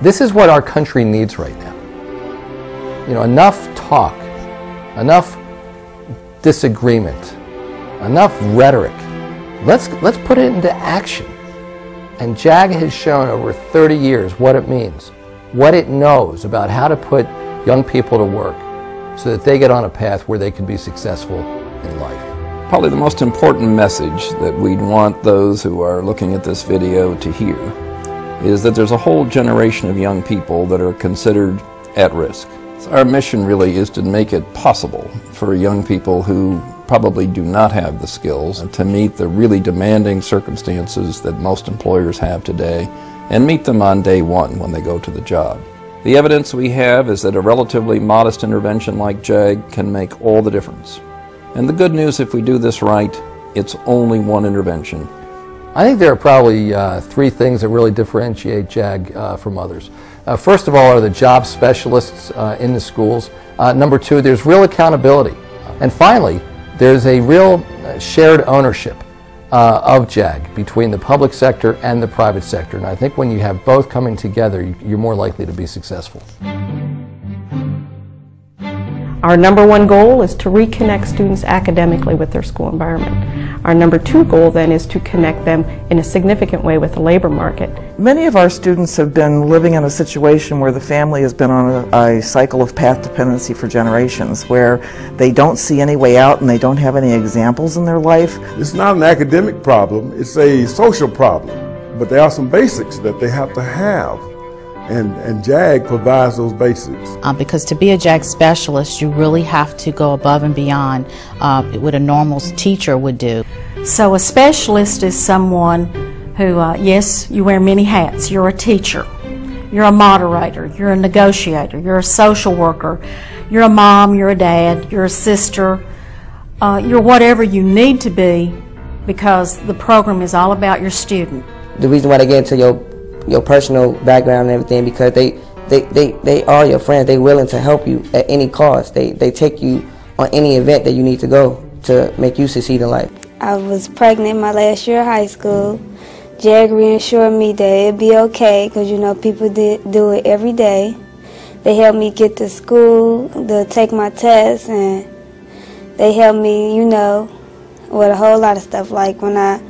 This is what our country needs right now. You know, enough talk, enough disagreement, enough rhetoric. Let's put it into action. And JAG has shown over 30 years what it means, what it knows about how to put young people to work so that they get on a path where they can be successful in life. Probably the most important message that we'd want those who are looking at this video to hear is that there's a whole generation of young people that are considered at risk. So our mission really is to make it possible for young people who probably do not have the skills to meet the really demanding circumstances that most employers have today and meet them on day one when they go to the job. The evidence we have is that a relatively modest intervention like JAG can make all the difference. And the good news, if we do this right, it's only one intervention. I think there are probably three things that really differentiate JAG from others. First of all are the job specialists in the schools. Number two, there's real accountability. And finally, there's a real shared ownership of JAG between the public sector and the private sector. And I think when you have both coming together, you're more likely to be successful. Our number one goal is to reconnect students academically with their school environment. Our number two goal then is to connect them in a significant way with the labor market. Many of our students have been living in a situation where the family has been on a cycle of path dependency for generations, where they don't see any way out and they don't have any examples in their life. It's not an academic problem, it's a social problem, but there are some basics that they have to have. And JAG provides those basics. Because to be a JAG specialist, you really have to go above and beyond what a normal teacher would do. So a specialist is someone who, yes, you wear many hats. You're a teacher, you're a moderator, you're a negotiator, you're a social worker, you're a mom, you're a dad, you're a sister, you're whatever you need to be, because the program is all about your student. The reason why they get into your personal background and everything, because they are your friends. They're willing to help you at any cost. They take you on any event that you need to go to make you succeed in life. I was pregnant my last year of high school. JAG reassured me that it'd be okay, because you know people do it every day. They helped me get to school, to take my tests, and they helped me, you know, with a whole lot of stuff. Like when I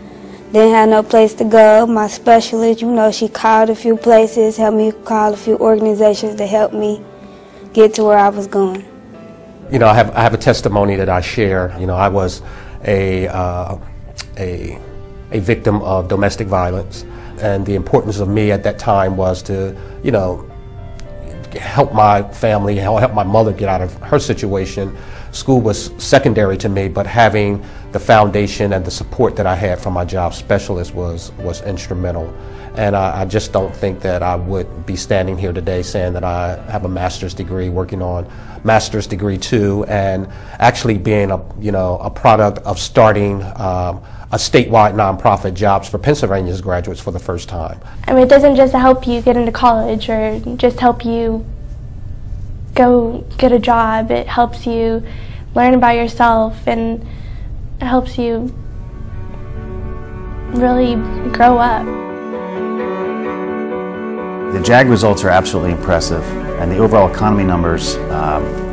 didn't have no place to go, my specialist, you know, she called a few places, helped me call a few organizations to help me get to where I was going. You know, I have a testimony that I share. You know, I was a victim of domestic violence, and the importance of me at that time was to, you know, help my family, help my mother get out of her situation. School was secondary to me, but having the foundation and the support that I had from my job specialist was instrumental. And I just don't think that I would be standing here today saying that I have a master's degree, working on master's degree 2, and actually being a product of starting a statewide nonprofit, Jobs for Pennsylvania's graduates, for the first time. I mean, it doesn't just help you get into college or just help you go get a job. It helps you learn about yourself, and it helps you really grow up. The JAG results are absolutely impressive, and the overall economy numbers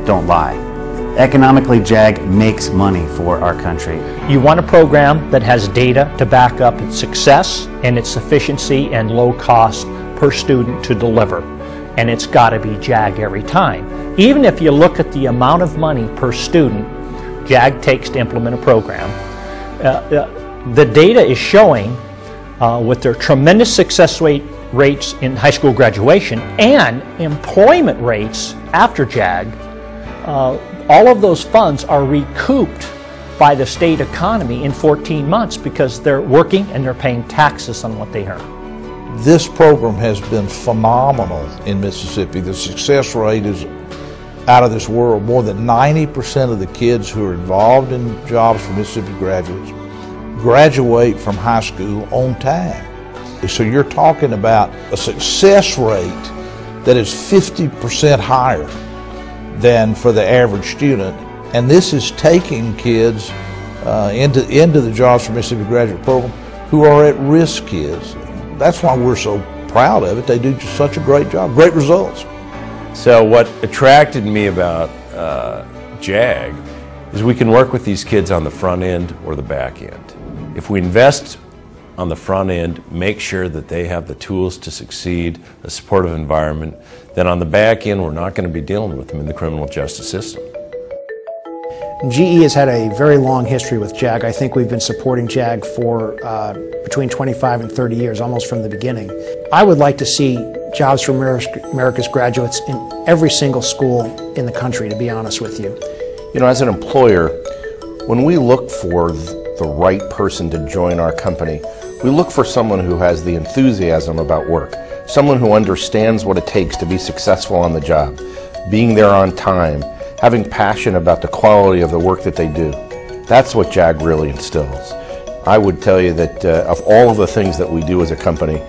don't lie. Economically, JAG makes money for our country. You want a program that has data to back up its success and its efficiency and low cost per student to deliver. And it's got to be JAG every time. Even if you look at the amount of money per student JAG takes to implement a program, the data is showing with their tremendous success rates in high school graduation and employment rates after JAG, all of those funds are recouped by the state economy in 14 months because they're working and they're paying taxes on what they earn. This program has been phenomenal in Mississippi. The success rate is out of this world. More than 90% of the kids who are involved in Jobs for Mississippi graduates graduate from high school on time. So you're talking about a success rate that is 50% higher than for the average student, and this is taking kids into the Jobs for Mississippi graduate program who are at-risk kids. That's why we're so proud of it. They do just such a great job, great results. So what attracted me about JAG is we can work with these kids on the front end or the back end. If we invest on the front end, make sure that they have the tools to succeed, a supportive environment, then on the back end we're not going to be dealing with them in the criminal justice system. GE has had a very long history with JAG. I think we've been supporting JAG for between 25 and 30 years, almost from the beginning. I would like to see Jobs for America's graduates in every single school in the country, to be honest with you. You know, as an employer, when we look for the right person to join our company, we look for someone who has the enthusiasm about work, someone who understands what it takes to be successful on the job, being there on time, having passion about the quality of the work that they do. That's what JAG really instills. I would tell you that of all of the things that we do as a company,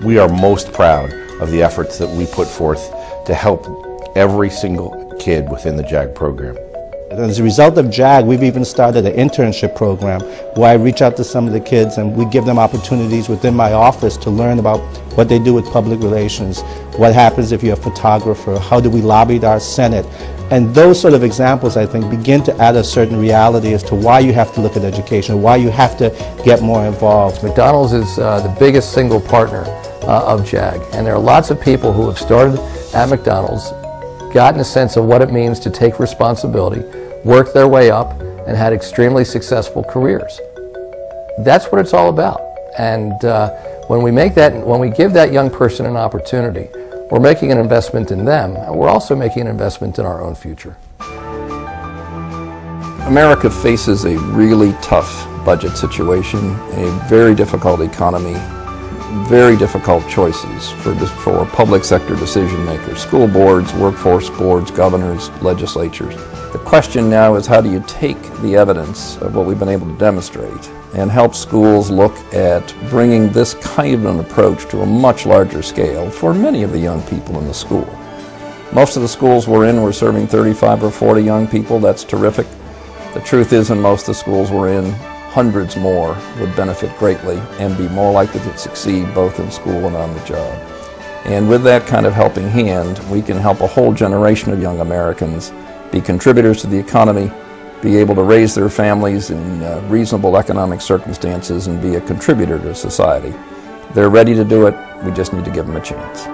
we are most proud of the efforts that we put forth to help every single kid within the JAG program. As a result of JAG, we've even started an internship program where I reach out to some of the kids and we give them opportunities within my office to learn about what they do with public relations, what happens if you're a photographer, how do we lobby our Senate. And those sort of examples, I think, begin to add a certain reality as to why you have to look at education, why you have to get more involved. McDonald's is the biggest single partner of JAG, and there are lots of people who have started at McDonald's, gotten a sense of what it means to take responsibility, worked their way up, and had extremely successful careers. That's what it's all about. And when we give that young person an opportunity, we're making an investment in them, and we're also making an investment in our own future. America faces a really tough budget situation, a very difficult economy, very difficult choices for public sector decision makers, school boards, workforce boards, governors, legislatures. The question now is, how do you take the evidence of what we've been able to demonstrate and help schools look at bringing this kind of an approach to a much larger scale for many of the young people in the school. Most of the schools we're in, we're serving 35 or 40 young people. That's terrific. The truth is, in most of the schools we're in, hundreds more would benefit greatly and be more likely to succeed both in school and on the job. And with that kind of helping hand, we can help a whole generation of young Americans be contributors to the economy, be able to raise their families in reasonable economic circumstances, and be a contributor to society. They're ready to do it. We just need to give them a chance.